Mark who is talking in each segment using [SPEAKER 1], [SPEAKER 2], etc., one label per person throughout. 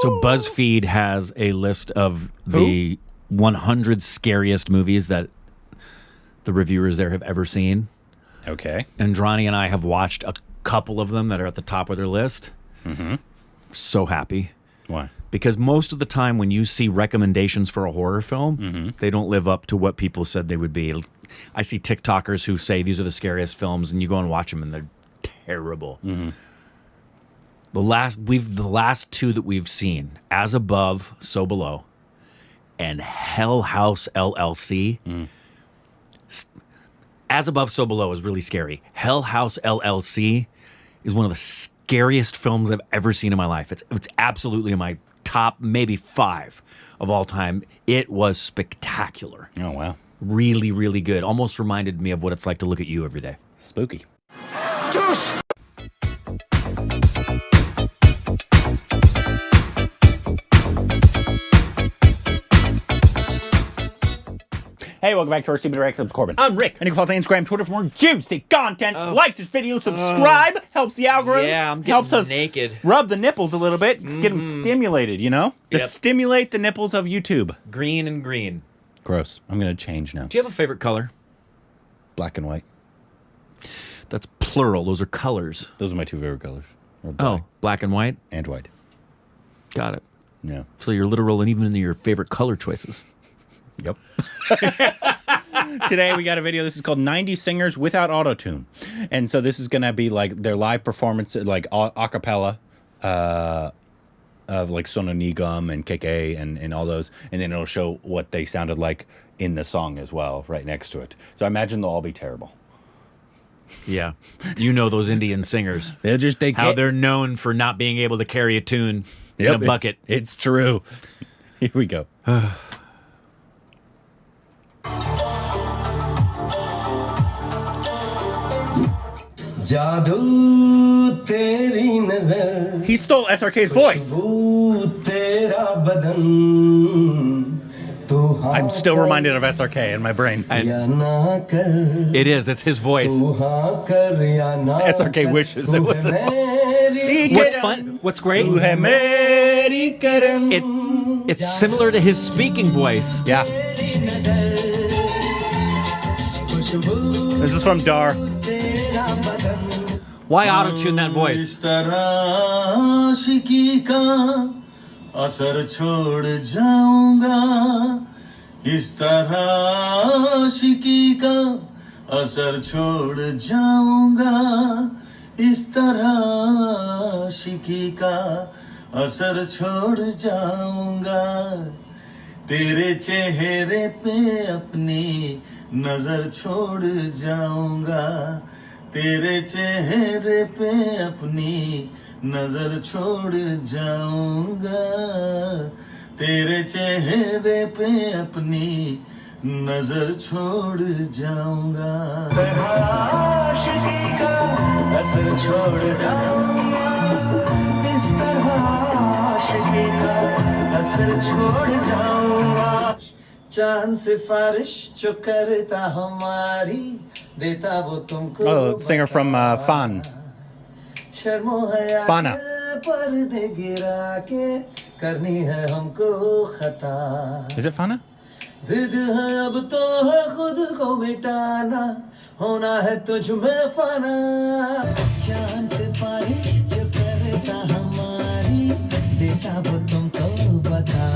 [SPEAKER 1] So BuzzFeed has a list of the 100 scariest movies that the reviewers there have ever seen.
[SPEAKER 2] Okay.
[SPEAKER 1] Andrani and I have watched a couple of them that are at the top of their list. Mm-hmm. So happy.
[SPEAKER 2] Why?
[SPEAKER 1] Because most of the time when you see recommendations for a horror film, they don't live up to what people said they would be. I see TikTokers who say these are the scariest films, and you go and watch them, and they're terrible. Mm-hmm. The last two that we've seen, As Above, So Below, and Hell House LLC. As Above, So Below is really scary. Hell House LLC is one of the scariest films I've ever seen in my life. It's absolutely in my top maybe 5 of all time. It was spectacular.
[SPEAKER 2] Oh, wow.
[SPEAKER 1] Really, really good. Almost reminded me of what it's like to look at you every day.
[SPEAKER 2] Spooky.
[SPEAKER 3] Juice!
[SPEAKER 2] Hey, welcome back to our Stupid Rex. I'm Corbin.
[SPEAKER 1] I'm Rick.
[SPEAKER 2] And you can follow us on Instagram, Twitter for more juicy content. Like this video, subscribe, helps the algorithm.
[SPEAKER 1] Yeah, I'm getting
[SPEAKER 2] helps us
[SPEAKER 1] naked.
[SPEAKER 2] Rub the nipples a little bit, get them stimulated, you know? To stimulate the nipples of YouTube.
[SPEAKER 1] Green and green.
[SPEAKER 2] Gross. I'm going to change now.
[SPEAKER 1] Do you have a favorite color?
[SPEAKER 2] Black and white.
[SPEAKER 1] That's plural. Those are colors.
[SPEAKER 2] Those are my 2 favorite colors.
[SPEAKER 1] Oh, black and white?
[SPEAKER 2] And white.
[SPEAKER 1] Got it.
[SPEAKER 2] Yeah.
[SPEAKER 1] So you're literal and even in your favorite color choices.
[SPEAKER 2] Yep. Today we got a video. This is called 90s Singers Without Autotune. And so this is going to be like their live performance, like a cappella of like Sonu Nigam and KK and all those. And then it'll show what they sounded like in the song as well, right next to it. So I imagine they'll all be terrible.
[SPEAKER 1] Yeah. You know those Indian singers. How they're known for not being able to carry a tune in a bucket.
[SPEAKER 2] It's true. Here we go. He stole SRK's voice. I'm still reminded of SRK in my brain.
[SPEAKER 1] It is. It's his voice.
[SPEAKER 2] SRK wishes it was his voice.
[SPEAKER 1] What's fun? What's great? It's similar to his speaking voice.
[SPEAKER 2] Yeah. This is from Dar.
[SPEAKER 1] Why auto-tune that voice?
[SPEAKER 4] तेरे चेहरे पे अपनी नजर छोड़ जाऊंगा तेरे चेहरे पे अपनी नजर छोड़ जाऊंगा तेरे चेहरे पे अपनी नजर छोड़ जाऊंगा आशिकी का असर छोड़ जाऊंगा इस तरह आशिकी का असर छोड़ जाऊंगा चांद सिफारिश जो करता हमारी देता वो तुमको
[SPEAKER 2] Oh, singer from Fan.
[SPEAKER 4] शर्मो है
[SPEAKER 2] Fana.
[SPEAKER 4] पर्दे गिरा के करनी है हमको खता
[SPEAKER 2] Is it Fana?
[SPEAKER 4] जिद है अब तो है खुद को मिटाना होना है तुझ में फाना चांद सिफारिश जो करता हमारी देता वो तुमको बता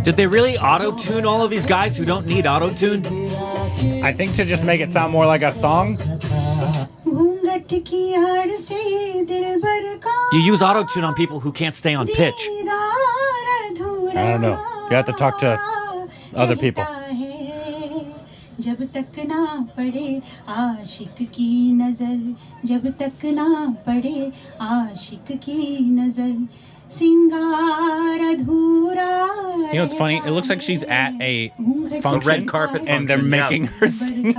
[SPEAKER 1] Did they really auto-tune all of these guys who don't need auto-tune?
[SPEAKER 2] I think to just make it sound more like a song.
[SPEAKER 1] You use auto-tune on people who can't stay on pitch.
[SPEAKER 2] I don't know. You have to talk to other people.
[SPEAKER 5] जब तक ना पड़े आशिक की नजर जब तक ना पड़े आशिक की नजर सिंगार अधूरा
[SPEAKER 2] You know what's funny? It looks like she's at a function,
[SPEAKER 1] red carpet
[SPEAKER 2] and they're
[SPEAKER 1] function,
[SPEAKER 2] making her sing.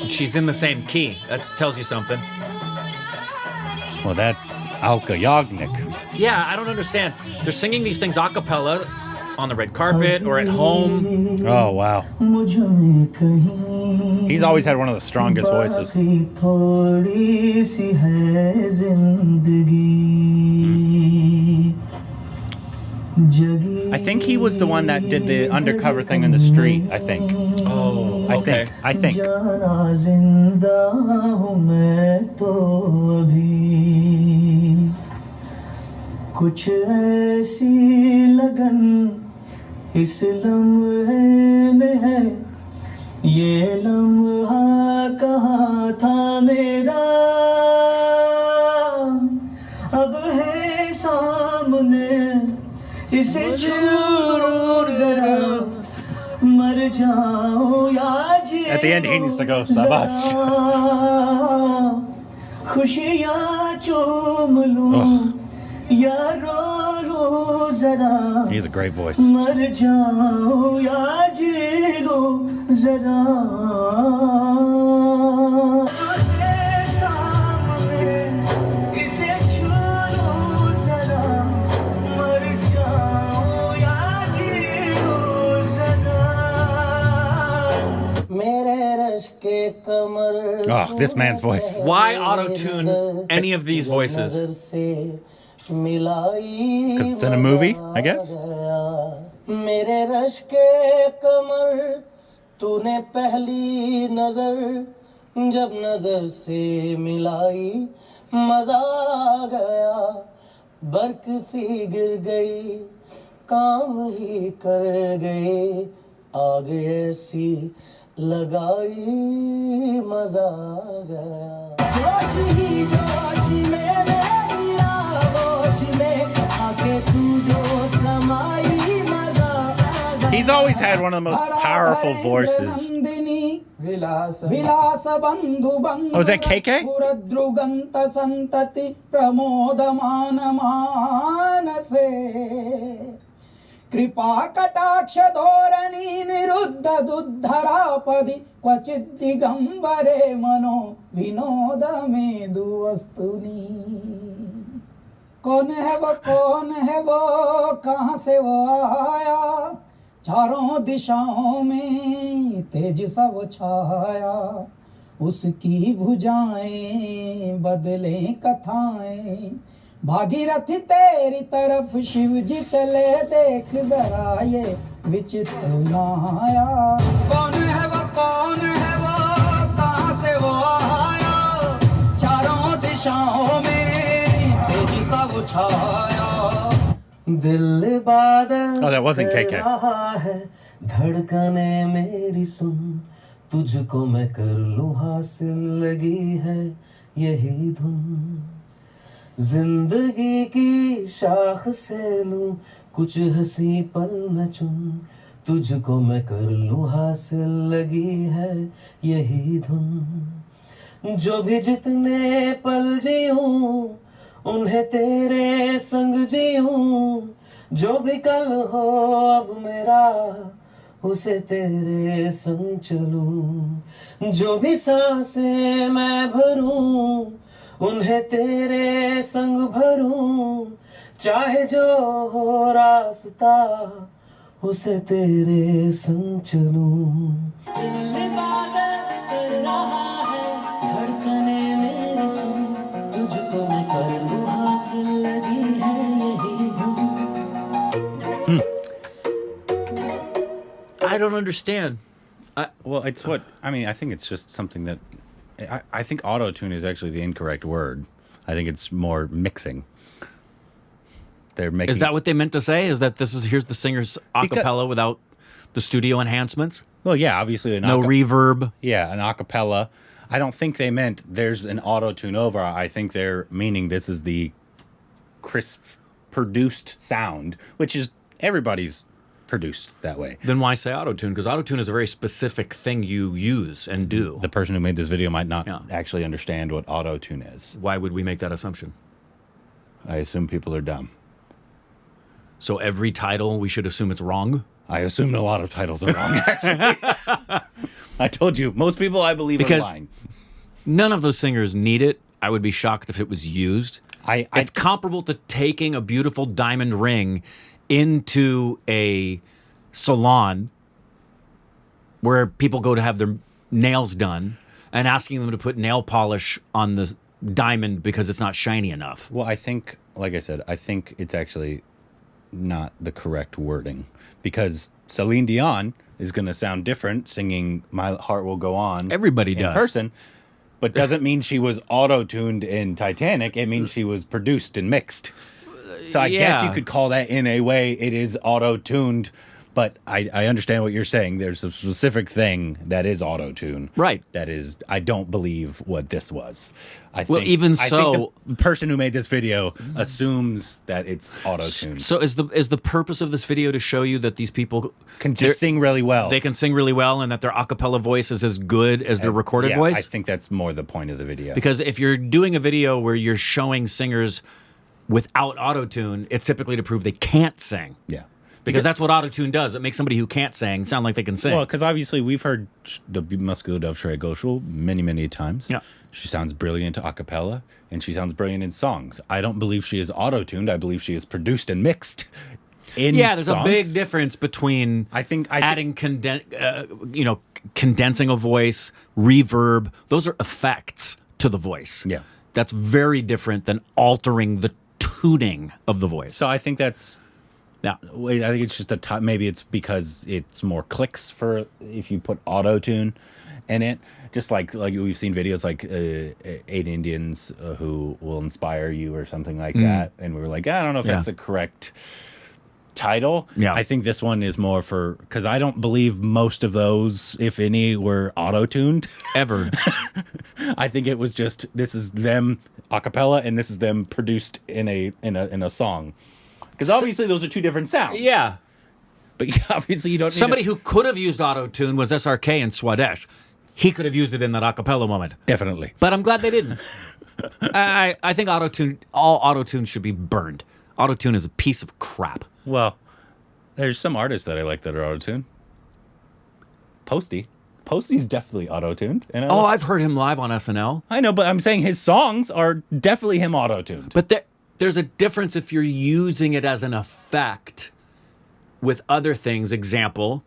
[SPEAKER 1] She's in the same key. That tells you something.
[SPEAKER 2] Well, that's Alka Yagnik.
[SPEAKER 1] Yeah, I don't understand. They're singing these things a cappella on the red carpet or at home.
[SPEAKER 2] Oh, wow.
[SPEAKER 4] मुझ में कहीं
[SPEAKER 2] He's always had one of the strongest voices.
[SPEAKER 4] बाकी थोड़ी सी है जिंदगी जगी
[SPEAKER 2] I think he was the one that did the undercover thing in the street, I think.
[SPEAKER 1] Oh,
[SPEAKER 2] I think.
[SPEAKER 4] जाना जिंदा हूँ मैं तो अभी कुछ ऐसी लगन इस लम्हे में है ये लम्हा कहाँ था मेरा अब है सामने इसे छू जरा मर जाओ या जी
[SPEAKER 2] At the end, he needs to go, "Sabash."
[SPEAKER 4] खुशियाँ चूम लूं या रो लो जरा
[SPEAKER 2] He has a great voice.
[SPEAKER 4] मर जाओ या जी लो जरा सामने इसे छू लो जरा मर जाओ या जी लो जरा मेरे रश के कमर
[SPEAKER 2] Oh, this man's voice.
[SPEAKER 1] Why auto-tune any of these voices?
[SPEAKER 2] Because it's in a movie, I guess.
[SPEAKER 4] मेरे रश के कमर तूने पहली नजर जब नजर से मिलाई मजा आ गया बर्क सी गिर गई काम ही कर गए आग ऐसी लगाई मजा आ गया जोश ही जोश में मेरी आगोश में आके तू जो समाई मजा आ गया
[SPEAKER 2] He's always had one of the most powerful voices.
[SPEAKER 4] विलास बंधु बंधु
[SPEAKER 2] Oh, is that KK?
[SPEAKER 4] द्रुगंत संतति प्रमोदमान मानसे कृपा कटाक्ष धोरणी निरुद्ध दुद्धरापदि क्वचित् दिगंबरे मनो विनोद मेदु वस्तुनि कौन है वो कहाँ से वो आया चारों दिशाओं में तेज सा वो छाया उसकी भुजाएं बदले कथाएं भागीरथी तेरी तरफ शिव जी चले देख जरा ये विचित्र माया कौन है वो कहाँ से वो आया चारों दिशाओं में तेजी सा वो छाया दिल बादल
[SPEAKER 2] Oh, that wasn't KK.
[SPEAKER 4] रहा है धड़कने मेरी सुन तुझको मैं कर लूं हासिल लगी है यही धुन जिंदगी की शाख से लूं कुछ हंसी पल में चुन तुझको मैं कर लूं हासिल लगी है यही धुन जो भी जितने पल जीऊं उन्हें तेरे संग जीऊं जो भी कल हो अब मेरा उसे तेरे संग चलूं जो भी सांसें मैं भरूं उन्हें तेरे संग भरूं चाहे जो हो रास्ता उसे तेरे संग चलूं दिल बादल कर रहा है धड़कने मेरी सुन तुझको मैं कर लूं हासिल लगी है यही धुन
[SPEAKER 1] I don't understand.
[SPEAKER 2] Well, it's what I mean. I think it's just something that I think auto-tune is actually the incorrect word. I think it's more mixing. They're making.
[SPEAKER 1] Is that what they meant to say? Is that here's the singer's a cappella without the studio enhancements?
[SPEAKER 2] Well, yeah, obviously
[SPEAKER 1] No reverb.
[SPEAKER 2] Yeah, an a cappella. I don't think they meant there's an auto-tune over. I think they're meaning this is the crisp produced sound, which is everybody's produced that way.
[SPEAKER 1] Then why say auto-tune? Because auto-tune is a very specific thing you use and do.
[SPEAKER 2] The person who made this video might not actually understand what auto-tune is.
[SPEAKER 1] Why would we make that assumption?
[SPEAKER 2] I assume people are dumb.
[SPEAKER 1] So every title, we should assume it's wrong?
[SPEAKER 2] I assume a lot of titles are wrong, actually. I told you, most people I believe are lying.
[SPEAKER 1] None of those singers need it. I would be shocked if it was used. It's comparable to taking a beautiful diamond ring into a salon where people go to have their nails done and asking them to put nail polish on the diamond because it's not shiny enough.
[SPEAKER 2] Well, I think, like I said, I think it's actually not the correct wording, because Celine Dion is going to sound different singing "My Heart Will Go On."
[SPEAKER 1] Everybody
[SPEAKER 2] in
[SPEAKER 1] does.
[SPEAKER 2] person, but doesn't mean she was auto-tuned in Titanic. It means she was produced and mixed. So I guess
[SPEAKER 1] yeah.
[SPEAKER 2] you could call that, in a way, it is auto-tuned. But I understand what you're saying. There's a specific thing that is auto-tune.
[SPEAKER 1] Right.
[SPEAKER 2] That is, I don't believe what this was. I
[SPEAKER 1] Well,
[SPEAKER 2] think,
[SPEAKER 1] even
[SPEAKER 2] I
[SPEAKER 1] so-
[SPEAKER 2] think the person who made this video assumes that it's auto-tuned.
[SPEAKER 1] So is the purpose of this video to show you that these people
[SPEAKER 2] Can just sing really well.
[SPEAKER 1] they can sing really well and that their a cappella voice is as good as their recorded
[SPEAKER 2] Yeah,
[SPEAKER 1] voice?
[SPEAKER 2] I think that's more the point of the video.
[SPEAKER 1] Because if you're doing a video where you're showing singers without autotune, it's typically to prove they can't sing.
[SPEAKER 2] yeah.
[SPEAKER 1] Because that's what autotune does. It makes somebody who can't sing sound like they can sing.
[SPEAKER 2] Well, because obviously we've heard the Muscular Dove Shreya Ghoshal many, many times.
[SPEAKER 1] Yeah.
[SPEAKER 2] She sounds brilliant a cappella, and she sounds brilliant in songs. I don't believe she is auto-tuned. I believe she is produced and mixed in
[SPEAKER 1] yeah, there's
[SPEAKER 2] songs.
[SPEAKER 1] a big difference between
[SPEAKER 2] I think
[SPEAKER 1] adding condensing a voice, reverb. Those are effects to the voice.
[SPEAKER 2] Yeah.
[SPEAKER 1] That's very different than altering the tuning of the voice.
[SPEAKER 2] So I think that's...
[SPEAKER 1] yeah.
[SPEAKER 2] Wait, I think it's just maybe it's because it's more clicks for if you put auto-tune in it. Just like we've seen videos like 8 Indians who will inspire you or something like that. And we were like, I don't know if that's the correct title.
[SPEAKER 1] Yeah.
[SPEAKER 2] I think this one is more for, because I don't believe most of those, if any, were auto-tuned.
[SPEAKER 1] Ever.
[SPEAKER 2] I think it was just, this is them a cappella and this is them produced in a song. Because obviously those are two different sounds.
[SPEAKER 1] Yeah.
[SPEAKER 2] But obviously you don't need
[SPEAKER 1] Somebody who could have used autotune was SRK and Swadesh. He could have used it in that a cappella moment.
[SPEAKER 2] Definitely.
[SPEAKER 1] But I'm glad they didn't. I think all autotune should be burned. Autotune is a piece of crap.
[SPEAKER 2] Well, there's some artists that I like that are auto-tuned. Posty's definitely auto-tuned. And
[SPEAKER 1] Oh, I've heard him live on SNL.
[SPEAKER 2] I know, but I'm saying his songs are definitely him auto-tuned.
[SPEAKER 1] But there's a difference if you're using it as an effect with other things. Example,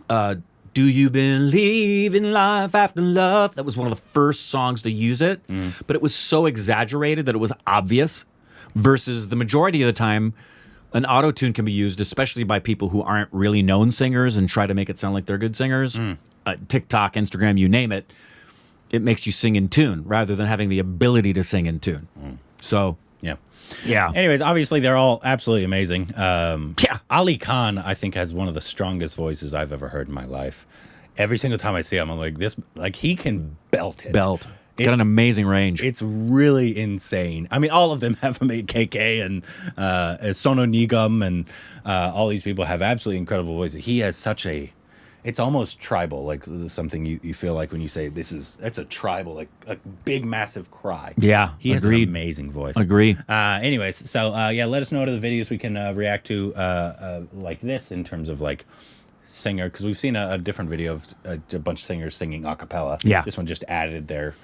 [SPEAKER 1] do you believe in life after love? That was one of the first songs to use it, but it was so exaggerated that it was obvious, versus the majority of the time, an auto-tune can be used, especially by people who aren't really known singers and try to make it sound like they're good singers. TikTok, Instagram, you name it. It makes you sing in tune rather than having the ability to sing in tune. So...
[SPEAKER 2] yeah. Anyways, obviously they're all absolutely amazing.
[SPEAKER 1] Yeah.
[SPEAKER 2] Ali Khan, I think, has one of the strongest voices I've ever heard in my life. Every single time I see him, I'm like, he can belt it.
[SPEAKER 1] Got an amazing range.
[SPEAKER 2] It's really insane. I mean, all of them have made KK and Sonu Nigam and all these people have absolutely incredible voices. He has such a... It's almost tribal, like something you feel like when you say that's a tribal, like a big, massive cry.
[SPEAKER 1] Yeah,
[SPEAKER 2] he has
[SPEAKER 1] agreed.
[SPEAKER 2] an amazing voice.
[SPEAKER 1] Agree.
[SPEAKER 2] Anyways, so let us know what other videos we can react to like this in terms of like singer, because we've seen a different video of a bunch of singers singing a cappella.
[SPEAKER 1] Yeah.
[SPEAKER 2] This one just added their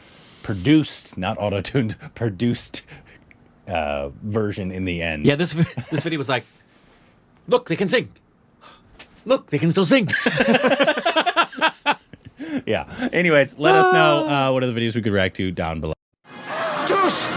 [SPEAKER 2] produced, not auto-tuned, produced version in the end.
[SPEAKER 1] Yeah, this video was like, look, they can sing. Look, they can still sing.
[SPEAKER 2] Yeah. Anyways, let us know what other videos we could react to down below.
[SPEAKER 4] Juice!